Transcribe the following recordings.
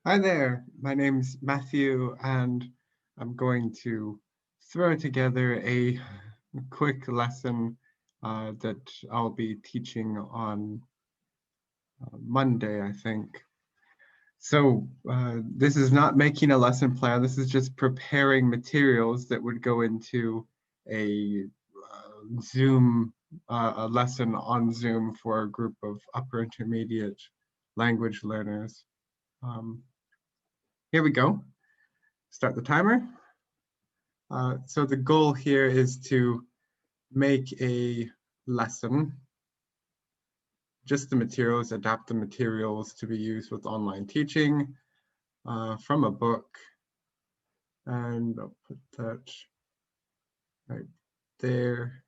Hi there, my name's Matthew, and I'm going to throw together a quick lesson that I'll be teaching on Monday, I think. So this is not making a lesson plan, this is just preparing materials that would go into a Zoom, a lesson on Zoom for a group of upper intermediate language learners. Here we go. Start the timer. So the goal here is to make a lesson, just the materials, adapt the materials to be used with online teaching from a book. And I'll put that right there.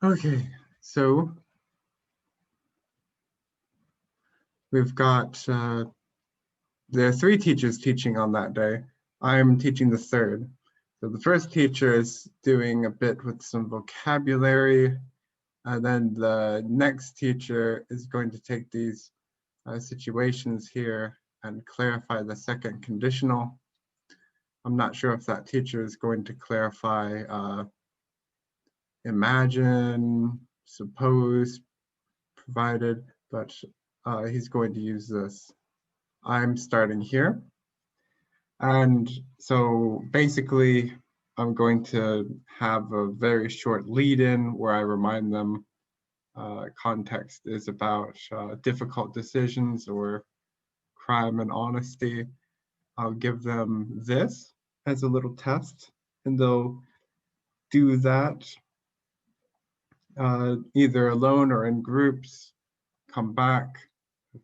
Okay, so we've got, there are 3 teachers teaching on that day. I'm teaching the 3rd. So the first teacher is doing a bit with some vocabulary, and then the next teacher is going to take these situations here and clarify the second conditional. I'm not sure if that teacher is going to clarify imagine, suppose, provided, but he's going to use this. I'm starting here. And so basically, I'm going to have a very short lead in where I remind them context is about difficult decisions or crime and honesty. I'll give them this as a little test, and they'll do that either alone or in groups, come back,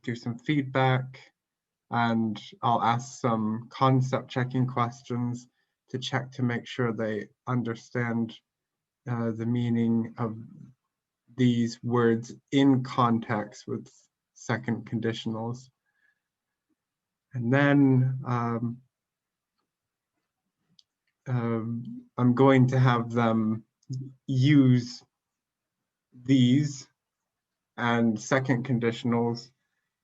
do some feedback, and I'll ask some concept checking questions to check to make sure they understand the meaning of these words in context with second conditionals. And then I'm going to have them use these and second conditionals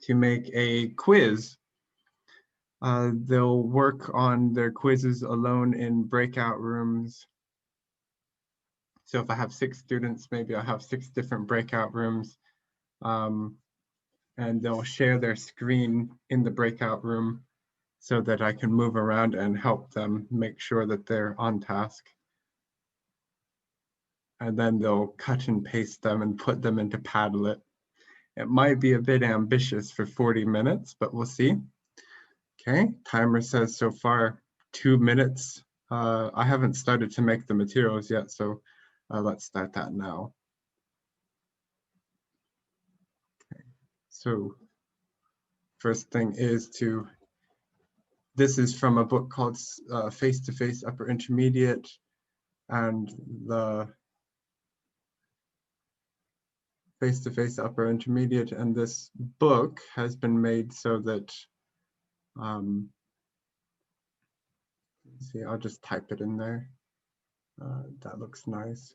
to make a quiz. They'll work on their quizzes alone in breakout rooms. So if I have 6 students, maybe I'll have 6 different breakout rooms, and they'll share their screen in the breakout room so that I can move around and help them make sure that they're on task. And then they'll cut and paste them and put them into Padlet. It might be a bit ambitious for 40 minutes, but we'll see. Okay, timer says so far 2 minutes. I haven't started to make the materials yet, so let's start that now. Okay. So first thing is this is from a book called Face-to-Face Upper Intermediate, and the Face-to-Face Upper Intermediate, and this book has been made so that, see, I'll just type it in there. That looks nice.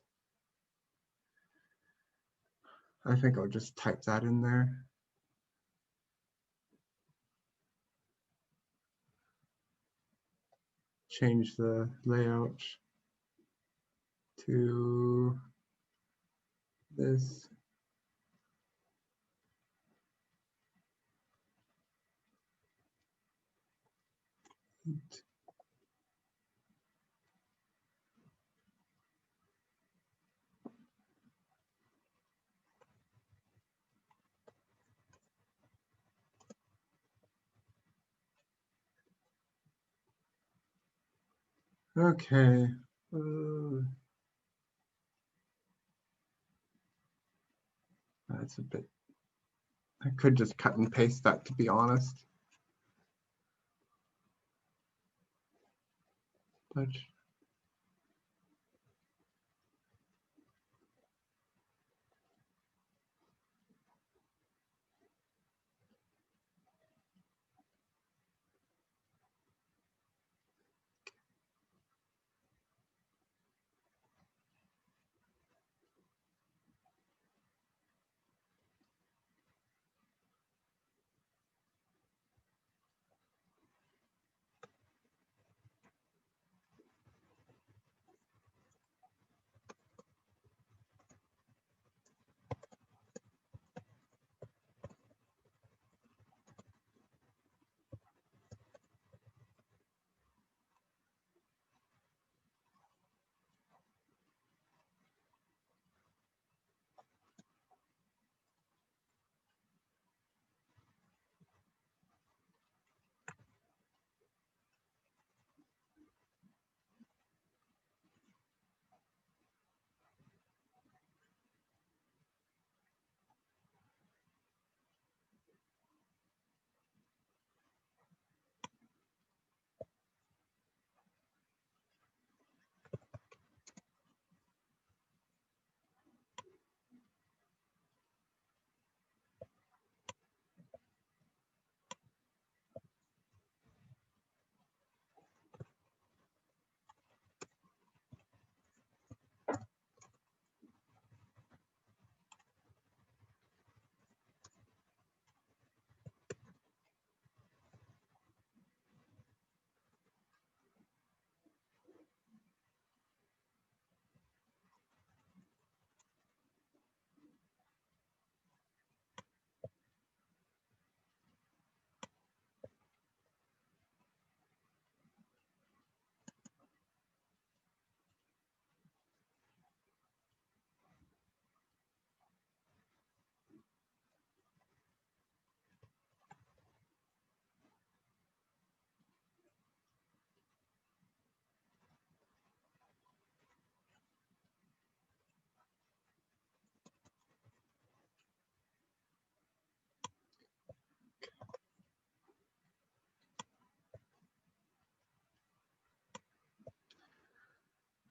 I think I'll just type that in there. Change the layout to this. Okay. That's a bit, I could just cut and paste that, to be honest. But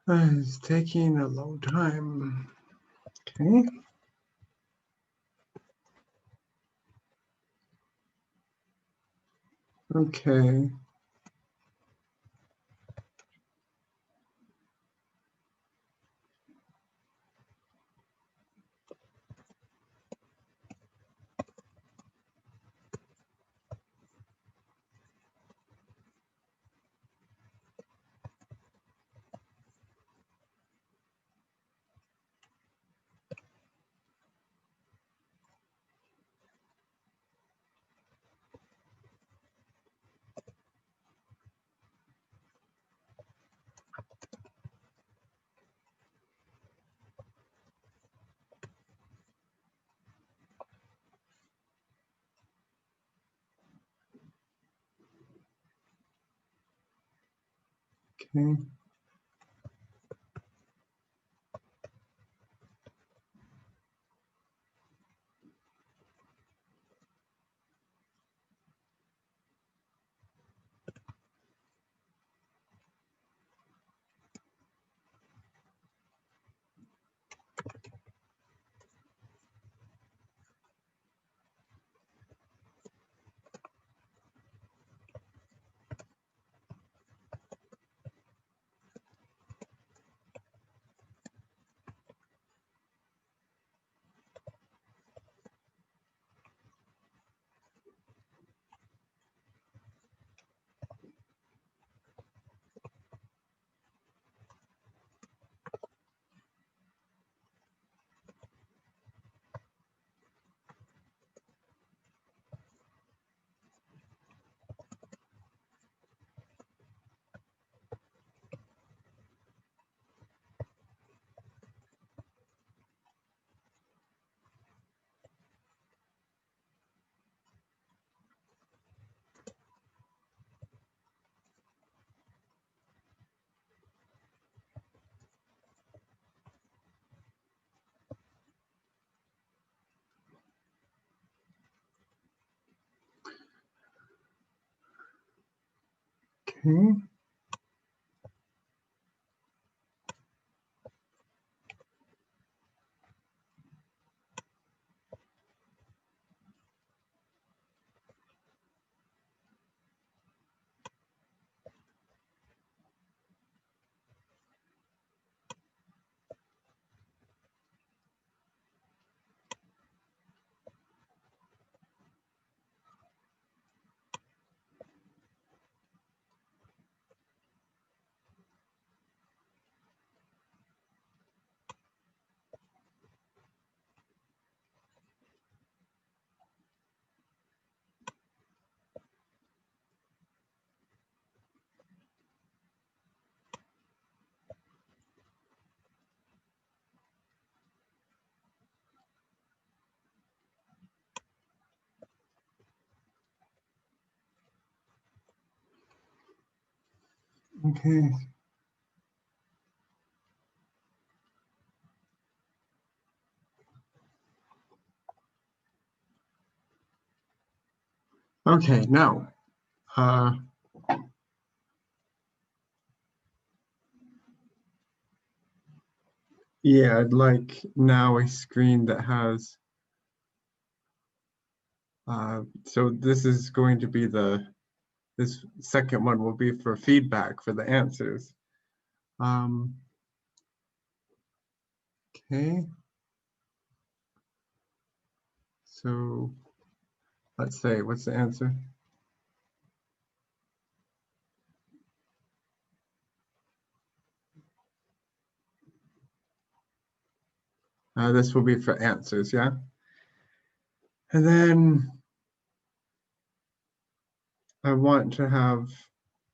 It's taking a long time. Okay. Okay. Okay. Okay. Okay. Okay, now, yeah, I'd like now a screen that has, so this is going to be this second one will be for feedback for the answers. Okay. So let's say, what's the answer? This will be for answers, yeah? And then I want to have,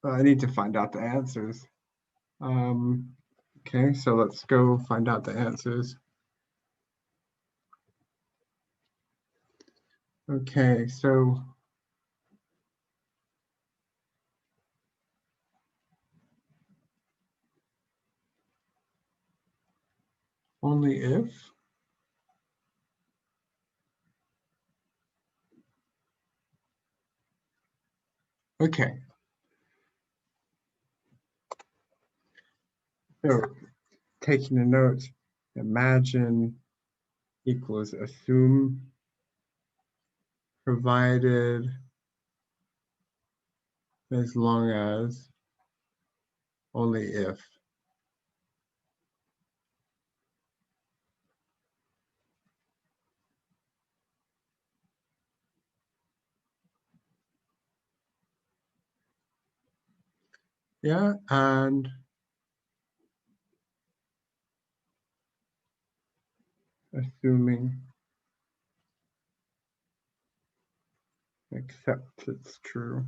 I need to find out the answers. Okay, so let's go find out the answers. Okay, so only if. Okay. So taking a note, imagine equals assume, provided as long as, only if. Yeah, and assuming except it's true.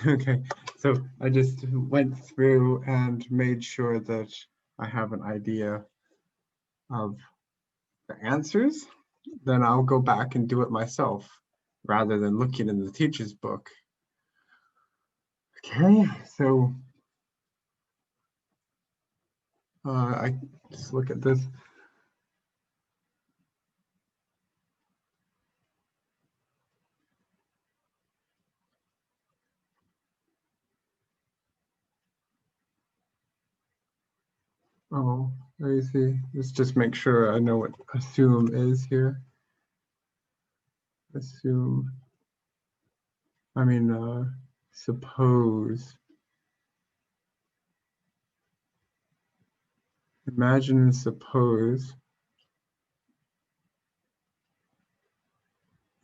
Okay, so I just went through and made sure that I have an idea of the answers. Then I'll go back and do it myself rather than looking in the teacher's book. Okay, so I just look at this. Oh, I see. Let's just make sure I know what assume is here. Assume, I mean, suppose. Imagine and suppose.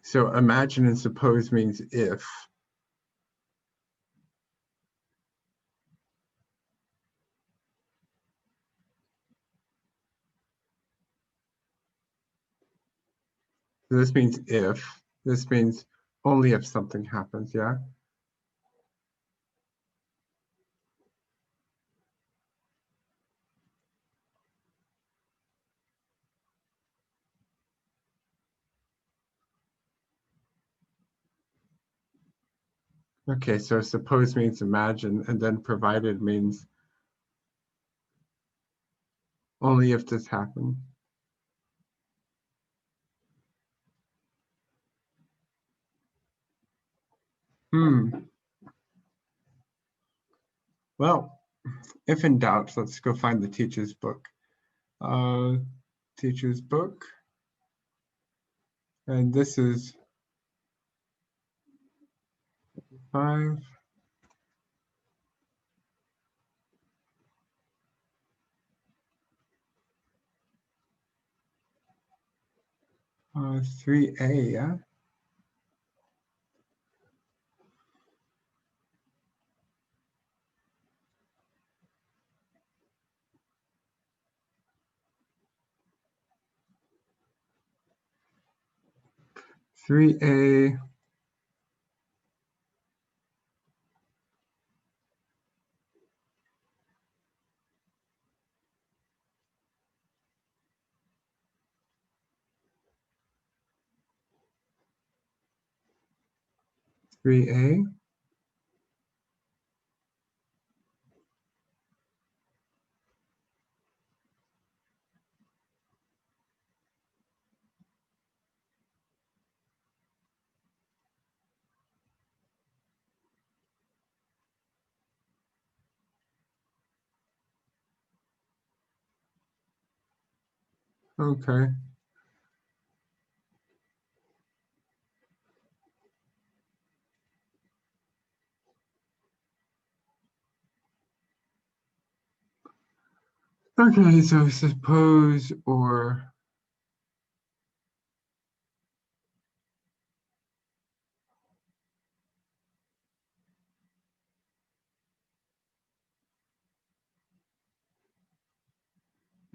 So imagine and suppose means if. So this means if. This means only if something happens, yeah? Okay, so suppose means imagine, and then provided means only if this happened. Well, if in doubt, let's go find the teacher's book. Teacher's book. And this is 5. Uh, 3A, yeah? Three A. Three A. Okay. Okay, so suppose or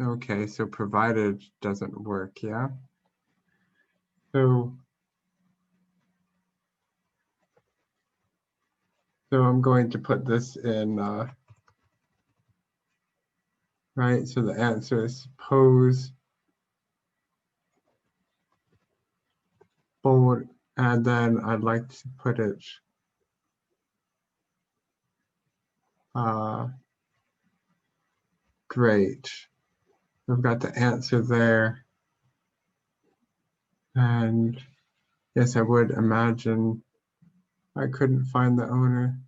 okay, so provided doesn't work, yeah? So I'm going to put this in, right? So the answer is suppose bold, and then I'd like to put it great. I've got the answer there. And yes, I would imagine I couldn't find the owner.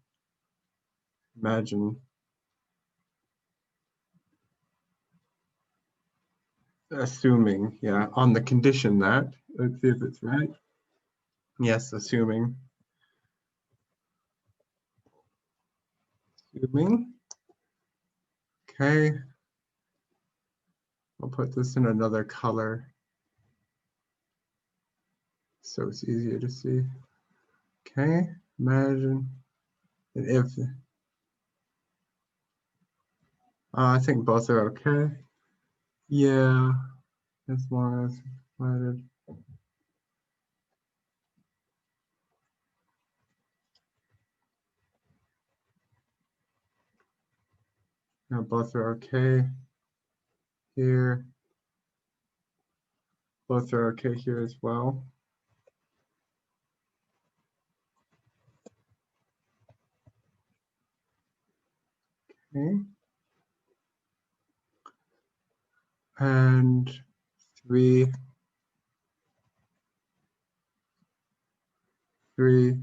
Imagine. Assuming, yeah, on the condition that, let's see if it's right. Yes, assuming. Assuming. Okay. I'll put this in another color so it's easier to see. Okay, imagine if, I think both are okay. Yeah, as long as provided. No, both are okay here. Both are okay here as well. Okay. And 3, 3.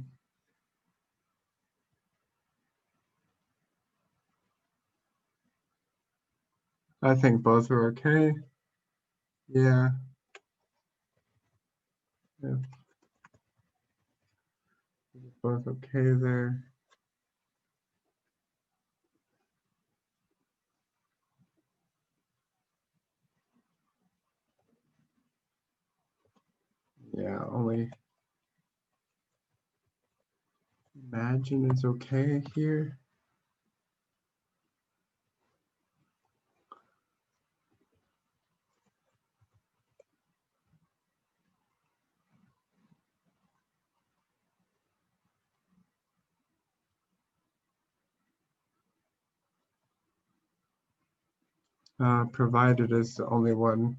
I think both are okay. Yeah. Yeah. Both okay there. Yeah, only imagine is okay here. Provided is the only one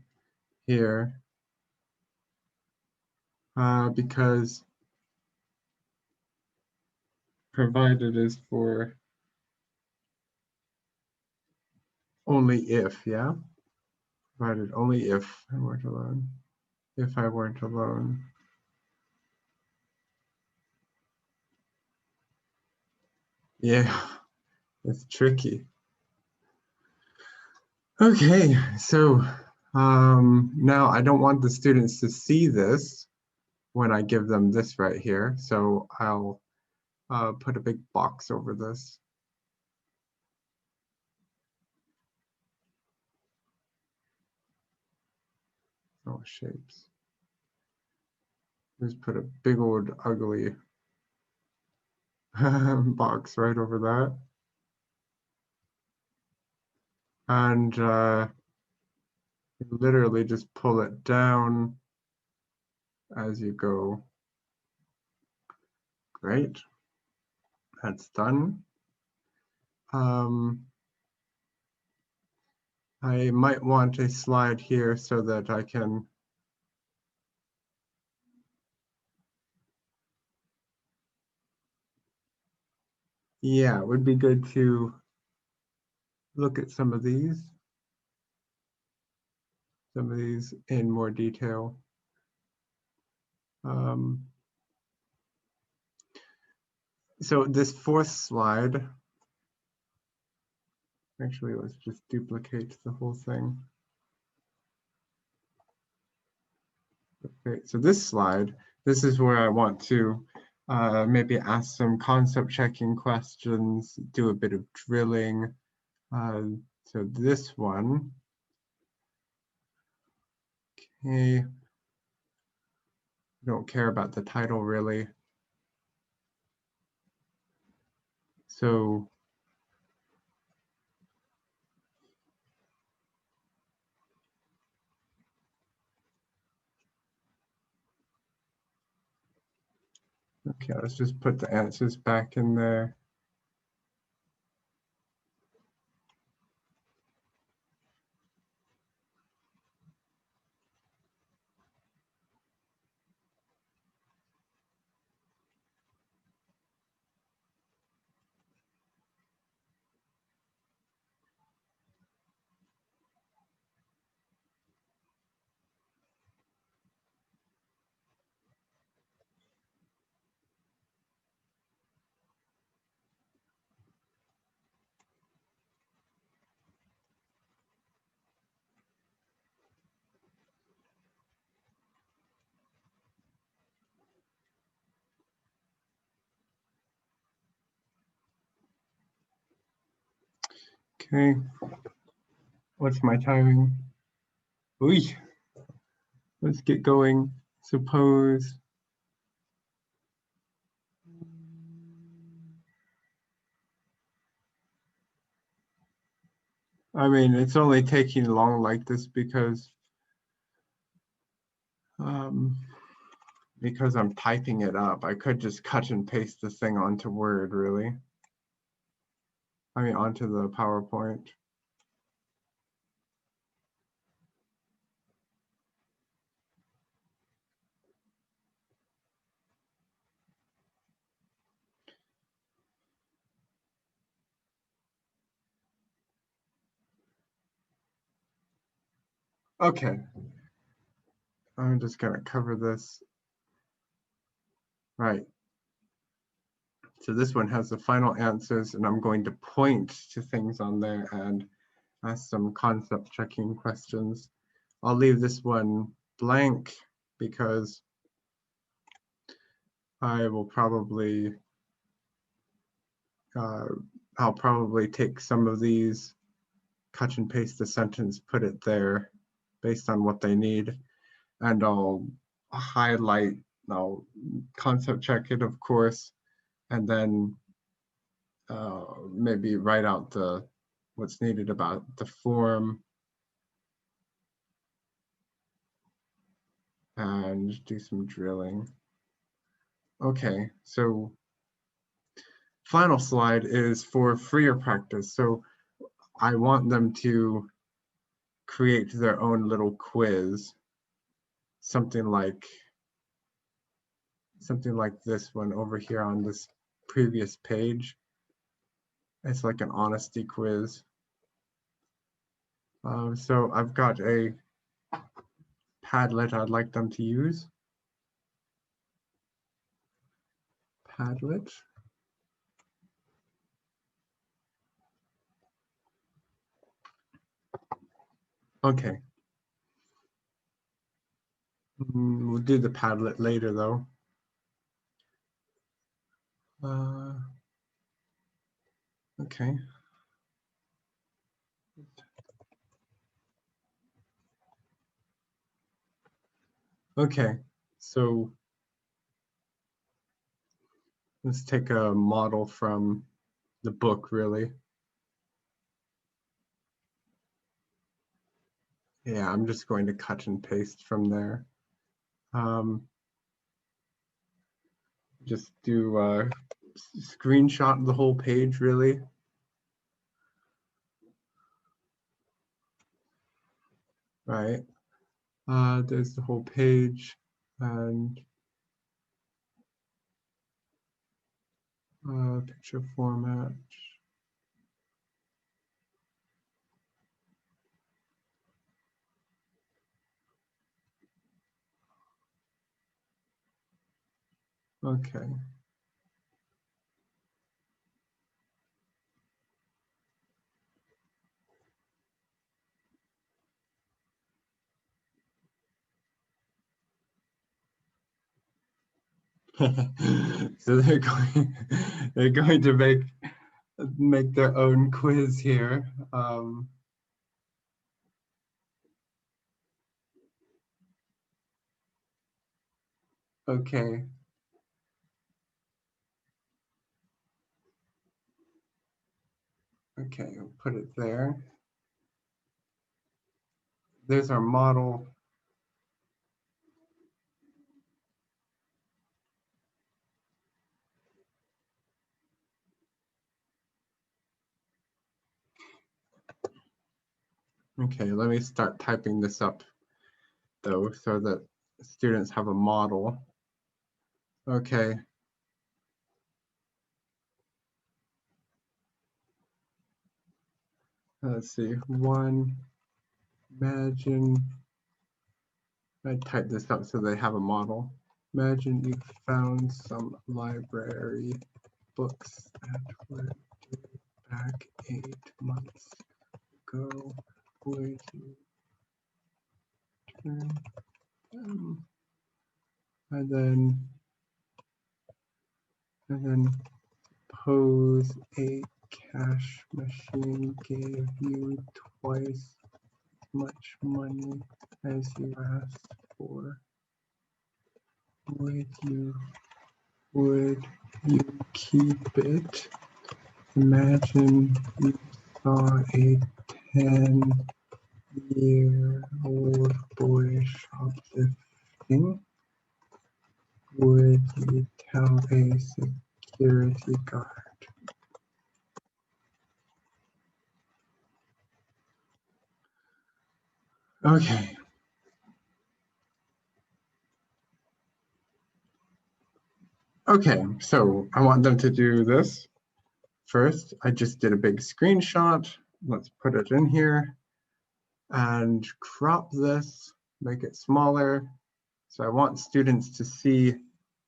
here. Because provided is for only if, yeah? Provided only if I weren't alone. If I weren't alone. Yeah, it's tricky. Okay, so now I don't want the students to see this when I give them this right here. So I'll put a big box over this. Oh, shapes. Just put a big old ugly box right over that. And literally just pull it down as you go. Great. That's done. I might want a slide here so that I can yeah, it would be good to look at some of these in more detail. So this fourth slide, actually, let's just duplicate the whole thing. Okay, so this slide, this is where I want to maybe ask some concept checking questions, do a bit of drilling. So this one, okay, don't care about the title really. So okay, let's just put the answers back in there. Okay, what's my timing? Ooh, let's get going. Suppose I mean, it's only taking long like this because I'm typing it up. I could just cut and paste this thing onto Word, really. I mean, onto the PowerPoint. Okay, I'm just gonna cover this. Right. So this one has the final answers, and I'm going to point to things on there and ask some concept checking questions. I'll leave this one blank because I will probably I'll probably take some of these, cut and paste the sentence, put it there based on what they need, and I'll highlight, I'll concept check it, of course, and then maybe write out what's needed about the form and do some drilling. Okay, so final slide is for freer practice. So I want them to create their own little quiz, something like this one over here on this previous page. It's like an honesty quiz. So I've got a Padlet I'd like them to use. Padlet. Okay. We'll do the Padlet later though. Okay. Okay, so let's take a model from the book, really. Yeah, I'm just going to cut and paste from there. Just do screenshot the whole page, really. Right. There's the whole page and picture format. Okay. So they're going to make their own quiz here. Okay. Okay, we'll put it there. There's our model. Okay, let me start typing this up though, so that students have a model. Okay. Let's see, imagine, I type this up so they have a model. Imagine you found some library books that were due back 8 months ago. Would you turn them? And then pose a cash machine gave you twice as much money as you asked for, would you keep it? Imagine you saw a 10-year-old boy shoplifting. Would you tell a security guard? Okay. Okay, so I want them to do this. First, I just did a big screenshot. Let's put it in here and crop this, make it smaller. So I want students to see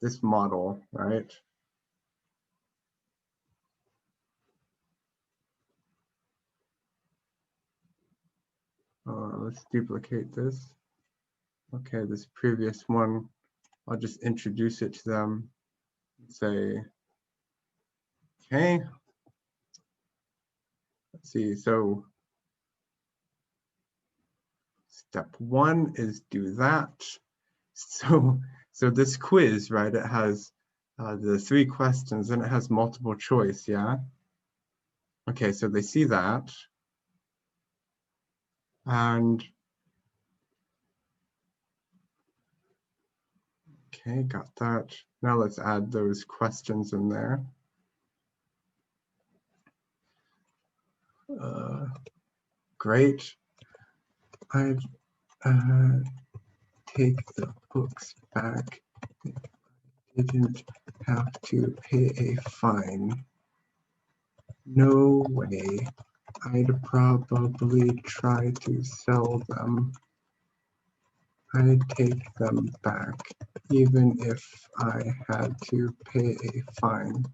this model, right? Let's duplicate this. Okay, this previous one, I'll just introduce it to them. Say, okay, let's see. So step one is do that. So this quiz, right? It has the 3 questions and it has multiple choice, yeah? Okay, so they see that. And okay, got that. Now let's add those questions in there. Great. I'd take the books back if I didn't have to pay a fine. No way. I'd probably try to sell them. I'd take them back, even if I had to pay a fine.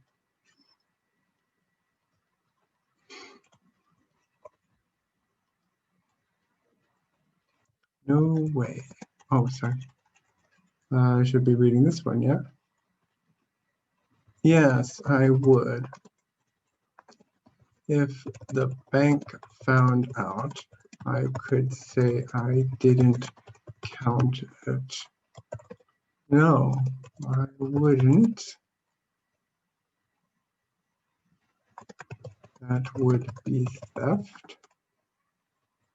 No way. Oh, sorry. I should be reading this one, yeah? Yes, I would. If the bank found out, I could say I didn't count it. No, I wouldn't. That would be theft.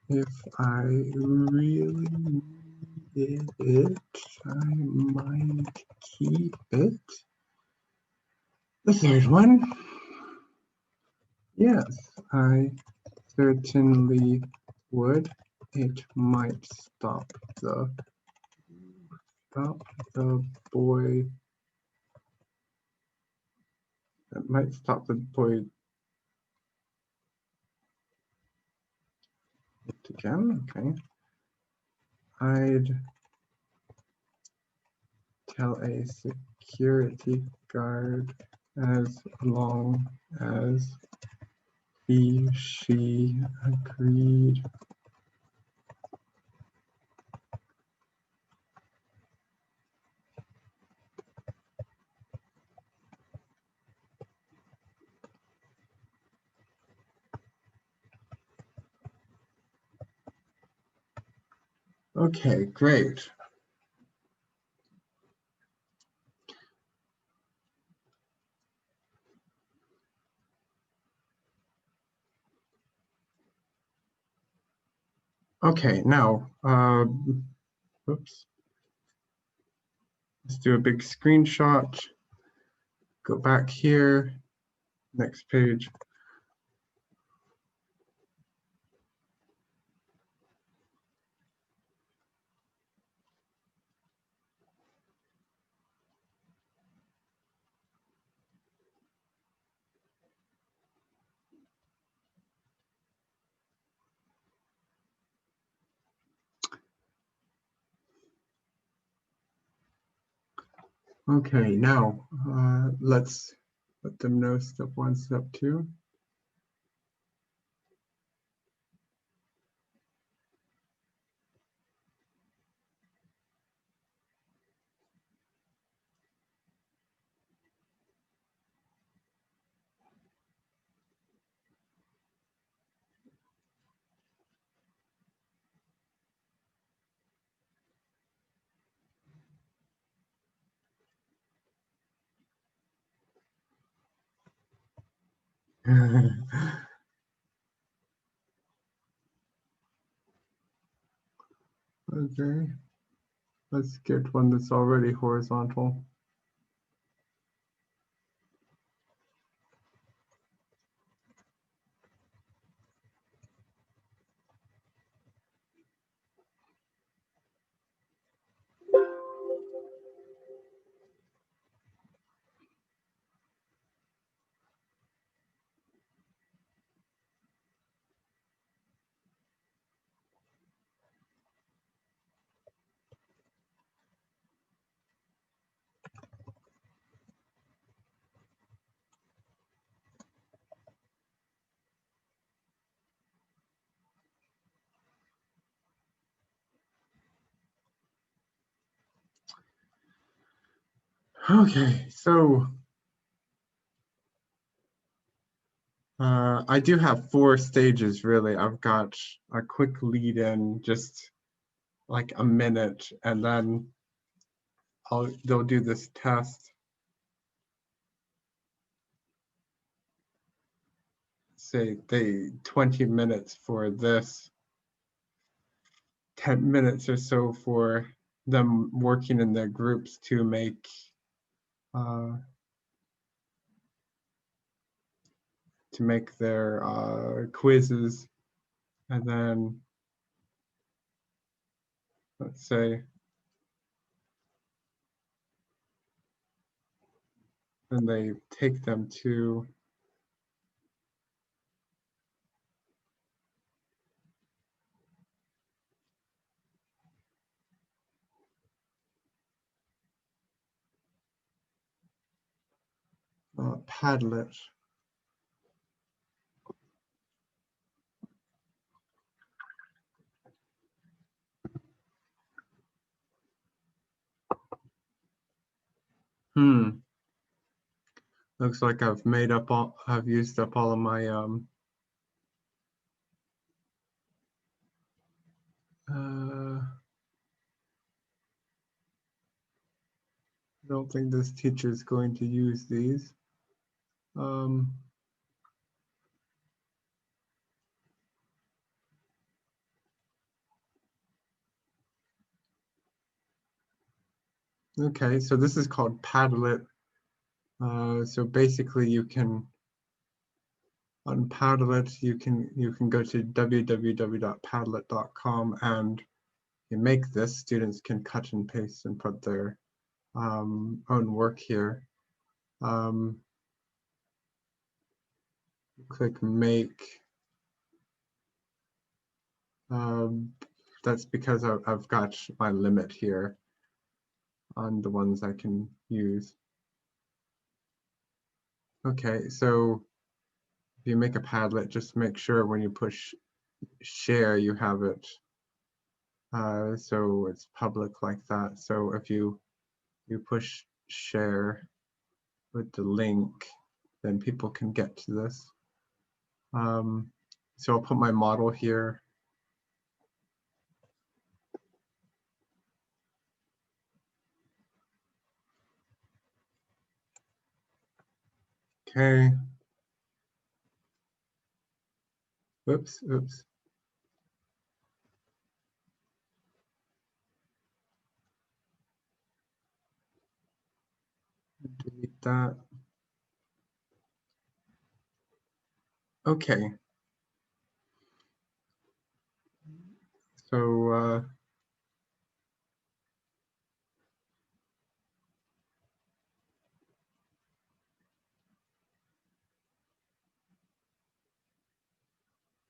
If I really needed it, I might keep it. The third one. Yes, I certainly would. It might stop the boy. It might stop the boy again. Okay. I'd tell a security guard as long as she agreed. Okay, great. Okay, now, oops. Let's do a big screenshot. Go back here, next page. Okay, now let's let them know step 1, step 2. Okay, let's get one that's already horizontal. Okay, so I do have 4 stages really. I've got a quick lead in, just like a minute, and then they'll do this test. Say 20 minutes for this, 10 minutes or so for them working in their groups to make their quizzes, and then let's say, then they take them to Padlet. Looks like I've used up all of my I don't think this teacher is going to use these. Okay, so this is called Padlet. So basically you can, on Padlet, you can go to www.padlet.com and you make this. Students can cut and paste and put their own work here. Click make. That's because I've got my limit here on the ones I can use. Okay, so if you make a Padlet, just make sure when you push share, you have it so it's public like that. So if you push share with the link, then people can get to this. So I'll put my model here. Okay. Oops. Delete that. Okay. So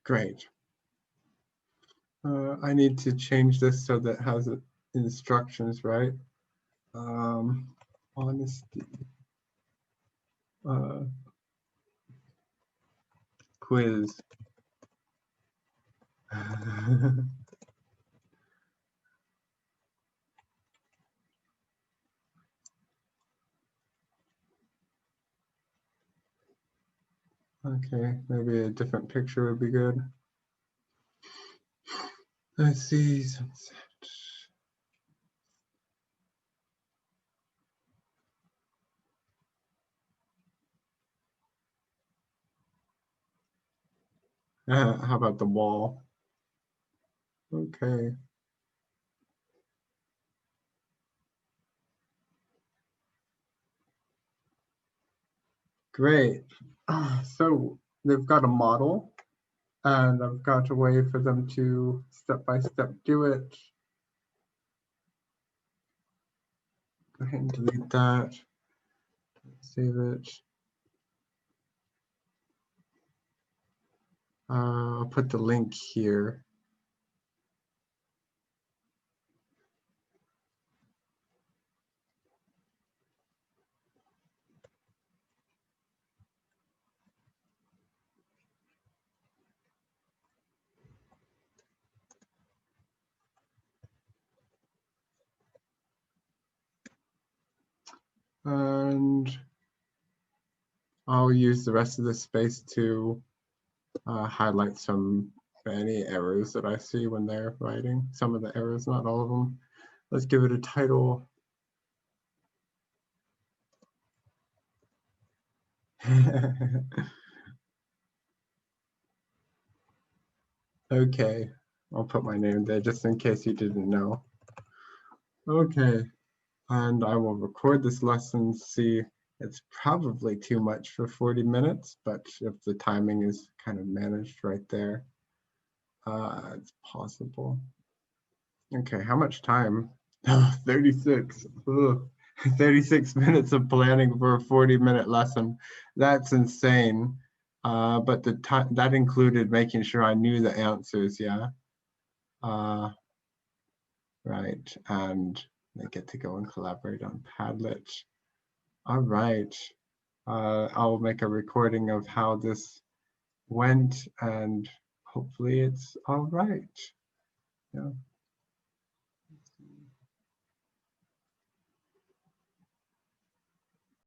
great. I need to change this so that it has instructions, right? Honesty. Quiz. Okay, maybe a different picture would be good. Let's see. Sunset. How about the wall? Okay. Great. So they've got a model, and I've got a way for them to step-by-step do it. Go ahead and delete that. Save it. I'll put the link here. And I'll use the rest of the space to highlight any errors that I see when they're writing. Some of the errors, not all of them. Let's give it a title. Okay, I'll put my name there just in case you didn't know. Okay, and I will record this lesson. See, it's probably too much for 40 minutes, but if the timing is kind of managed right there, it's possible. Okay, how much time? 36. Ugh. 36 minutes of planning for a 40-minute lesson. That's insane. But the time that included making sure I knew the answers, yeah. Right, and they get to go and collaborate on Padlet. All right. I'll make a recording of how this went, and hopefully it's all right. Yeah.